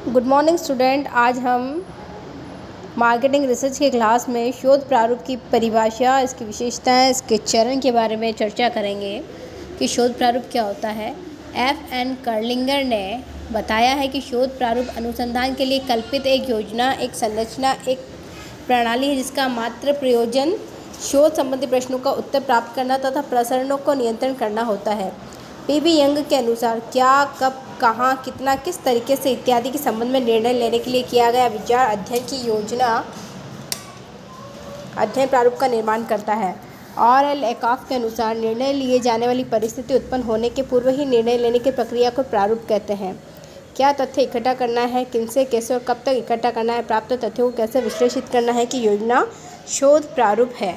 Good morning student. आज हम marketing research की क्लास में शोध प्रारूप की परिभाषा, इसकी विशेषताएं, इसके चरण के बारे में चर्चा करेंगे कि शोध प्रारूप क्या होता है। F.N. कर्लिंगर ने बताया है कि शोध प्रारूप अनुसंधान के लिए कल्पित एक योजना, एक संरचना, एक प्रणाली है जिसका मात्र प्रयोजन शोध संबंधी प्रश्नों का उत्तर प्राप्त करना तथा प्रसरणों को नियंत्रण करना होता है। पी.वी. यंग के अनुसार क्या, कब, कहाँ, कितना, किस तरीके से इत्यादि के संबंध में निर्णय लेने के लिए किया गया विचार अध्ययन की योजना अध्ययन प्रारूप का निर्माण करता है। R.L. एकॉफ के अनुसार निर्णय लिए जाने वाली परिस्थिति उत्पन्न होने के पूर्व ही निर्णय लेने की प्रक्रिया को प्रारूप कहते हैं। क्या तथ्य इकट्ठा करना है, किनसे, कैसे और कब तक इकट्ठा करना है, प्राप्त तथ्यों को कैसे विश्लेषित करना है कि योजना शोध प्रारूप है।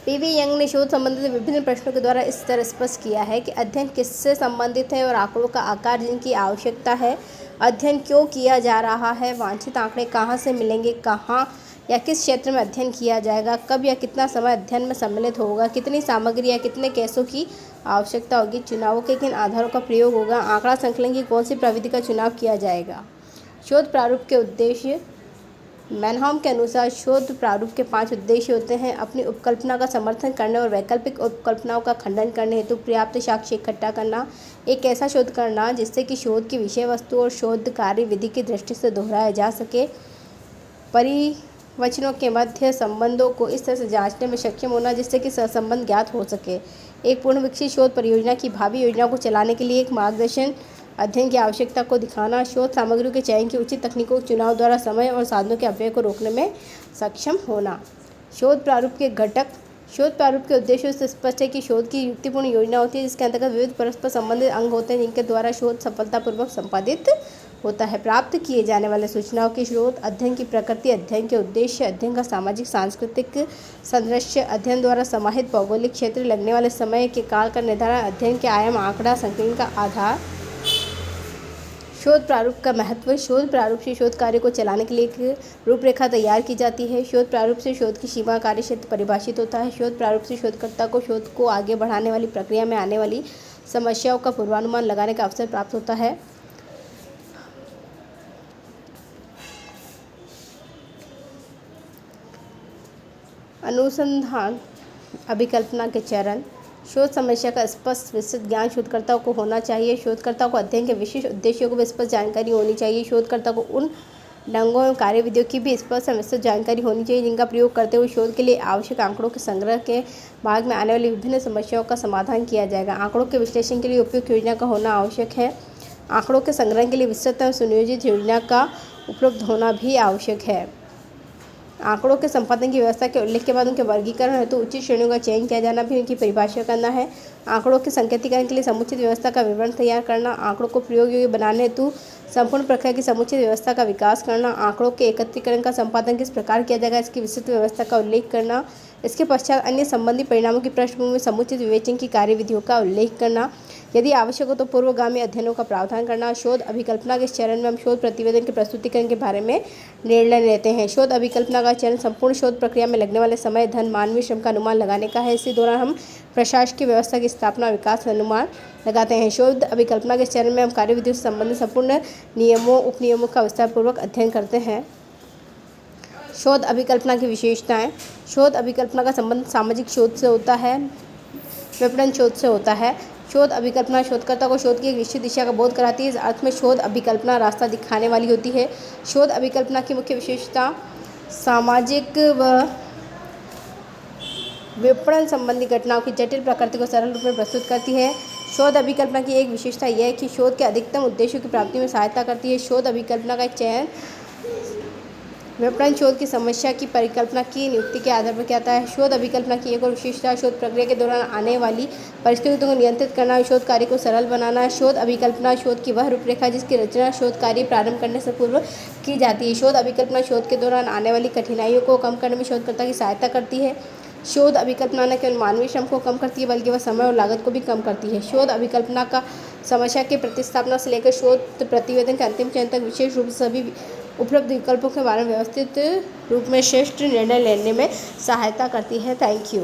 पी.वी. यंग ने शोध संबंधित विभिन्न प्रश्नों के द्वारा इस तरह स्पष्ट किया है कि अध्ययन किससे संबंधित है और आंकड़ों का आकार जिनकी आवश्यकता है, अध्ययन क्यों किया जा रहा है, वांछित आंकड़े कहाँ से मिलेंगे, कहाँ या किस क्षेत्र में अध्ययन किया जाएगा, कब या कितना समय अध्ययन में सम्मिलित होगा, कितनी सामग्री या कितने केसों की आवश्यकता होगी, चुनावों के किन आधारों का प्रयोग होगा, आंकड़ा संकलन की कौन सी प्रविधि का चुनाव किया जाएगा। शोध प्रारूप के उद्देश्य। मैनहम के अनुसार शोध प्रारूप के 5 उद्देश्य होते हैं। अपनी उपकल्पना का समर्थन करने और वैकल्पिक उपकल्पनाओं का खंडन करने हेतु पर्याप्त साक्ष्य इकट्ठा करना, एक ऐसा शोध करना जिससे कि शोध की विषय वस्तु और शोध कार्य विधि की दृष्टि से दोहराया जा सके, परिवचनों के मध्य संबंधों को इस तरह से जांचने में सक्षम होना जिससे कि सहसंबंध ज्ञात हो सके, एक पूर्ण विकसित शोध परियोजना की भावी योजना को चलाने के लिए एक मार्गदर्शन अध्ययन की आवश्यकता को दिखाना, शोध सामग्रियों के चयन की उचित तकनीकों के चुनाव द्वारा समय और साधनों के अपव्यय को रोकने में सक्षम होना। शोध प्रारूप के घटक। शोध प्रारूप के उद्देश्यों से स्पष्ट है कि शोध की युक्तिपूर्ण योजना होती है जिसके अंतर्गत विविध परस्पर संबंधित अंग होते हैं जिनके द्वारा शोध सफलतापूर्वक संपादित होता है। प्राप्त किए जाने वाले सूचनाओं के स्रोत, अध्ययन की प्रकृति, अध्ययन के उद्देश्य, अध्ययन का सामाजिक सांस्कृतिक संदृश्य, अध्ययन द्वारा समाहित भौगोलिक क्षेत्र, लगने वाले समय के काल का निर्धारण, अध्ययन के आयाम, आंकड़ा संकलन का आधार। शोध प्रारूप का महत्व। शोध प्रारूप से शोध कार्य को चलाने के लिए एक रूपरेखा तैयार की जाती है। शोध प्रारूप से शोध की सीमा, कार्य क्षेत्र परिभाषित होता है। शोध प्रारूप से शोधकर्ता को शोध को आगे बढ़ाने वाली प्रक्रिया में आने वाली समस्याओं का पूर्वानुमान लगाने का अवसर प्राप्त होता है। अनुसंधान अभिकल्पना के चरण। शोध समस्या का स्पष्ट विस्तृत ज्ञान शोधकर्ता को होना चाहिए। शोधकर्ता को अध्ययन के विशिष्ट उद्देश्यों को स्पष्ट जानकारी होनी चाहिए। शोधकर्ता को उन ढंगों एवं कार्यविधियों की भी स्पष्ट और विस्तृत जानकारी होनी चाहिए जिनका प्रयोग करते हुए शोध के लिए आवश्यक आंकड़ों के संग्रह के भाग में आने वाली विभिन्न समस्याओं का समाधान किया जाएगा। आंकड़ों के विश्लेषण के लिए उपयुक्त योजना का होना आवश्यक है। आंकड़ों के संग्रह के लिए विस्तृत एवं सुनियोजित योजना का उपलब्ध होना भी आवश्यक है। आंकड़ों के संपादन की व्यवस्था के उल्लेख के बाद उनके वर्गीकरण हेतु उचित श्रेणियों का चयन किया जाना भी उनकी परिभाषा करना है। आंकड़ों के संकेतीकरण के लिए समुचित व्यवस्था का विवरण तैयार करना, आंकड़ों को प्रयोग योग्य बनाने हेतु संपूर्ण प्रक्रिया की समुचित व्यवस्था का विकास करना, आंकड़ों के एकत्रीकरण का संपादन किस प्रकार किया जाएगा इसकी विस्तृत व्यवस्था का उल्लेख करना, इसके पश्चात अन्य संबंधी परिणामों की पृष्ठभूमि में समुचित विवेचन की कार्यविधियों का उल्लेख करना, यदि आवश्यक हो तो पूर्वगामी अध्ययनों का प्रावधान करना। शोध अभिकल्पना के इस चरण में हम शोध प्रतिवेदन के प्रस्तुतिकरण के बारे में निर्णय लेते हैं। शोध अभिकल्पना का चरण संपूर्ण शोध प्रक्रिया में लगने वाले समय, धन, मानवीय श्रम का अनुमान लगाने का है। इसी दौरान हम प्रशासकीय व्यवस्था की स्थापना और विकास अनुमान लगाते हैं। शोध अभिकल्पना के चरण में हम कार्यविधियों से संबंधित संपूर्ण नियमों, उपनियमों का विस्तारपूर्वक अध्ययन करते हैं। शोध अभिकल्पना की विशेषताएं। शोध अभिकल्पना का संबंध सामाजिक शोध से होता है, विपणन शोध से होता है। शोध अभिकल्पना शोधकर्ता को शोध की एक निश्चित दिशा का बोध कराती है। इस अर्थ में शोध अभिकल्पना रास्ता दिखाने वाली होती है। शोध अभिकल्पना की मुख्य विशेषता सामाजिक व विपणन संबंधी घटनाओं की जटिल प्रकृति को सरल रूप में प्रस्तुत करती है। शोध अभिकल्पना की एक विशेषता यह है कि शोध के अधिकतम उद्देश्यों की प्राप्ति में सहायता करती है। शोध अभिकल्पना का एक चयन विपणन शोध की समस्या की परिकल्पना की नियुक्ति के आधार पर किया जाता है। शोध अभिकल्पना की एक और विशेषता शोध प्रक्रिया के दौरान आने वाली परिस्थितियों को नियंत्रित करना, शोध कार्य को सरल बनाना। शोध अभिकल्पना शोध की वह रूपरेखा जिसकी रचना शोध कार्य प्रारंभ करने से पूर्व की जाती है। शोध अभिकल्पना शोध के दौरान आने वाली कठिनाइयों को कम करने में शोधकर्ता की सहायता करती है। शोध अभिकल्पना न केवल मानवीय श्रम को कम करती है बल्कि वह समय और लागत को भी कम करती है। शोध अभिकल्पना का समस्या के प्रतिस्थापना से लेकर शोध प्रतिवेदन के अंतिम चरण तक विशेष रूप से सभी उपलब्ध विकल्पों के बारे में व्यवस्थित रूप में श्रेष्ठ निर्णय लेने में सहायता करती है। Thank you.